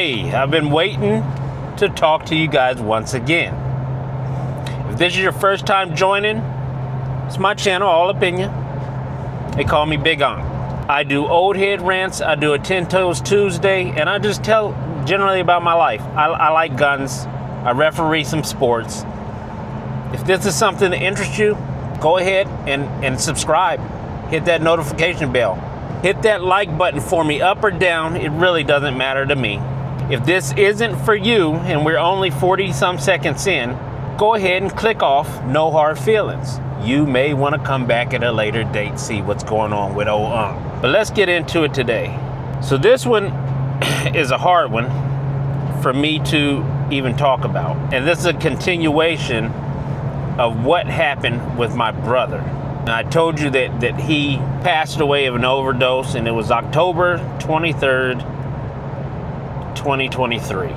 Hey, I've been waiting to talk to you guys once again. If this is your first time joining, it's my channel, Lupinya. They call me Big On. I do old head rants, I do a 10 Toes Tuesday, and I just tell generally about my life. I like guns, I referee some sports. If this is something that interests you, go ahead and subscribe. Hit that notification bell. Hit that like button for me, up or down, it really doesn't matter to me. If this isn't for you, and we're only 40 some seconds in, go ahead and click off, no hard feelings. You may want to come back at a later date, see what's going on with old But let's get into it today. So this one is a hard one for me to even talk about. And this is a continuation of what happened with my brother. And I told you that he passed away of an overdose, and it was October 23rd, 2023.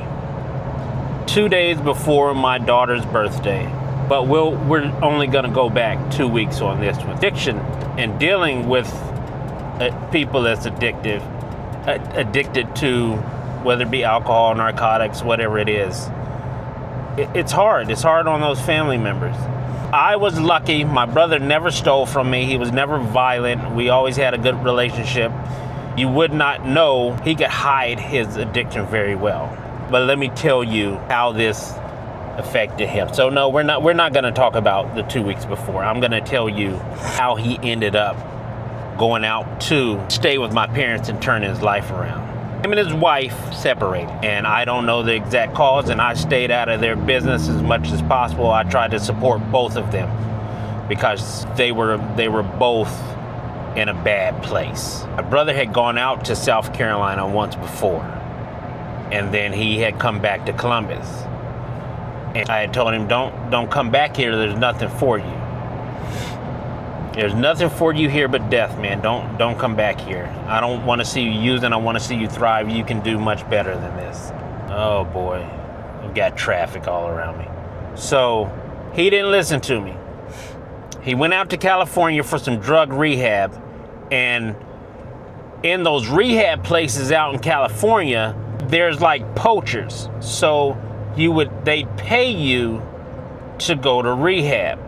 2 days before my daughter's birthday. But we're only gonna go back 2 weeks on this one. Addiction and dealing with people that's addicted to, whether it be alcohol, narcotics, whatever it is. It's hard. It's hard on those family members. I was lucky. My brother never stole from me. He was never violent. We always had a good relationship. You would not know he could hide his addiction very well. But let me tell you how this affected him. So no, we're not going to talk about the 2 weeks before. I'm going to tell you how he ended up going out to stay with my parents and turn his life around. Him and his wife separated, and I don't know the exact cause, and I stayed out of their business as much as possible. I tried to support both of them because they were both in a bad place. My brother had gone out to South Carolina once before, and then he had come back to Columbus. And I had told him, don't come back here. There's nothing for you. There's nothing for you here but death, man. Don't come back here. I don't want to see you using. I want to see you thrive. You can do much better than this. Oh boy, I've got traffic all around me. So he didn't listen to me. He went out to California for some drug rehab, and in those rehab places out in California, there's like poachers. So they'd pay you to go to rehab.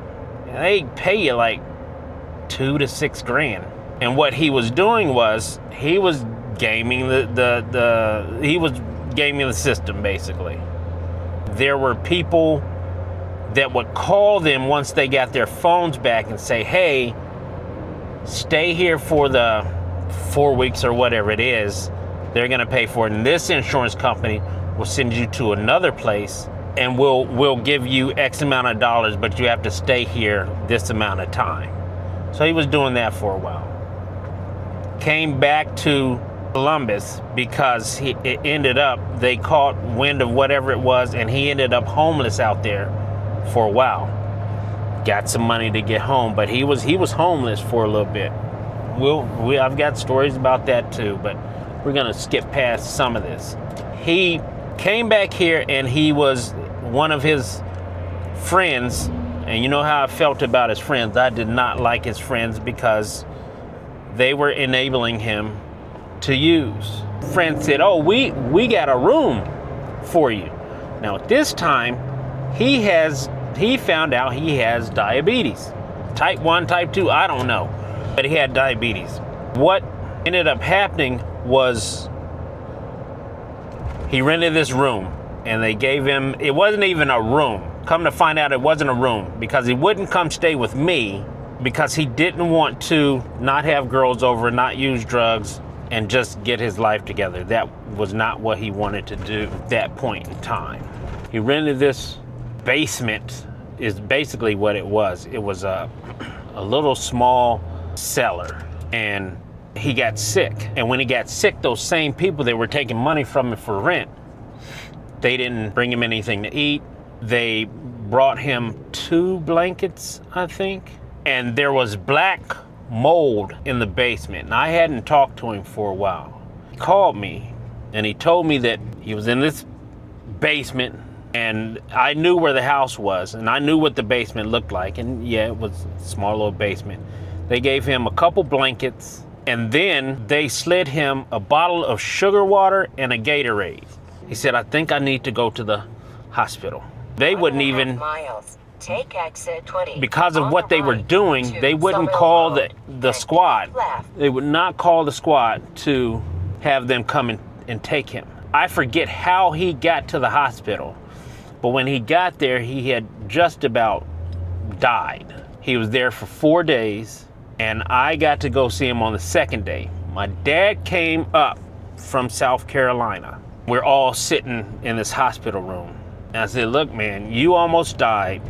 And they'd pay you like $2 to $6 grand. And what he was doing was he was gaming the system, basically. There were people that would call them once they got their phones back and say, hey, stay here for the 4 weeks or whatever it is. They're gonna pay for it, and this insurance company will send you to another place, and we'll give you X amount of dollars, but you have to stay here this amount of time. So he was doing that for a while. Came back to Columbus because it ended up, they caught wind of whatever it was, and he ended up homeless out there for a while. Got some money to get home, but he was homeless for a little bit. I've got stories about that too, but we're gonna skip past some of this. He came back here, and he was one of his friends. And you know how I felt about his friends. I did not like his friends because they were enabling him to use. Friend said, oh, we got a room for you. Now at this time, he found out he has diabetes. Type 1, type 2, I don't know. But he had diabetes. What ended up happening was he rented this room, and they gave him, it wasn't even a room. Come to find out, it wasn't a room, because he wouldn't come stay with me because he didn't want to not have girls over, not use drugs, and just get his life together. That was not what he wanted to do at that point in time. He rented this basement, is basically what it was. It was a little small cellar, and he got sick. And when he got sick, those same people that were taking money from him for rent, they didn't bring him anything to eat. They brought him 2 blankets, I think. And there was black mold in the basement. And I hadn't talked to him for a while. He called me, and he told me that he was in this basement, and I knew where the house was, and I knew what the basement looked like. And yeah, it was a small little basement. They gave him a couple blankets, and then they slid him a bottle of sugar water and a Gatorade. He said, I think I need to go to the hospital. They wouldn't even, miles. Take exit 20. because of what they were doing, they wouldn't call the squad. They would not call the squad to have them come and take him. I forget how he got to the hospital, but when he got there, he had just about died. He was there for 4 days, and I got to go see him on the second day. My dad came up from South Carolina. We're all sitting in this hospital room. And I said, look, man, you almost died.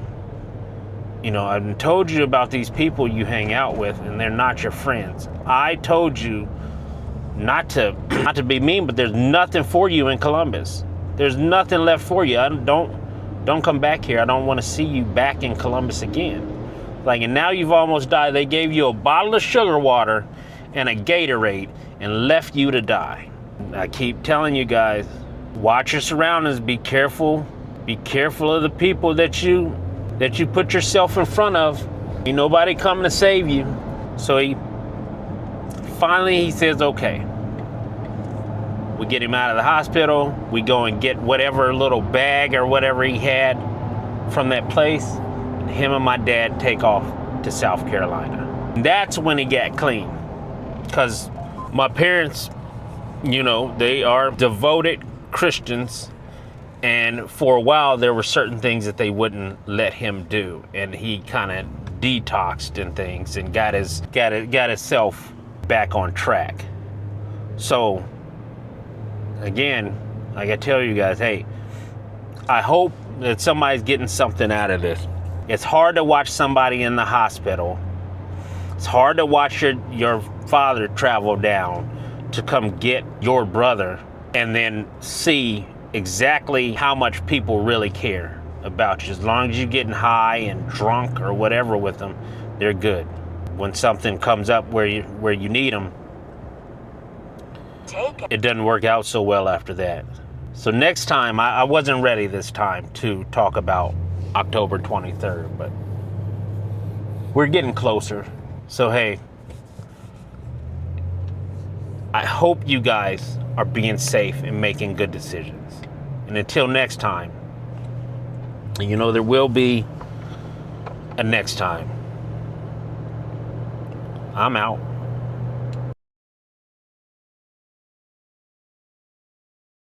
You know, I've told you about these people you hang out with, and they're not your friends. I told you not to be mean, but there's nothing for you in Columbus. There's nothing left for you. Don't come back here. I don't want to see you back in Columbus again. Like, and now you've almost died. They gave you a bottle of sugar water and a Gatorade and left you to die. I keep telling you guys, watch your surroundings. Be careful. Be careful of the people that you put yourself in front of. Ain't nobody coming to save you. So he says, okay. We get him out of the hospital. We go and get whatever little bag or whatever he had from that place. And him and my dad take off to South Carolina. And that's when he got clean. Because my parents, you know, they are devoted Christians. And for a while, there were certain things that they wouldn't let him do. And he kind of detoxed and things and got himself back on track. So, again, like I tell you guys, hey, I hope that somebody's getting something out of this. It's hard to watch somebody in the hospital. It's hard to watch your father travel down to come get your brother and then see exactly how much people really care about you. As long as you're getting high and drunk or whatever with them, they're good. When something comes up where you need them, it doesn't work out so well after that. So next time, I wasn't ready this time to talk about October 23rd, but we're getting closer. So hey, I hope you guys are being safe and making good decisions. And until next time, you know, there will be a next time. I'm out.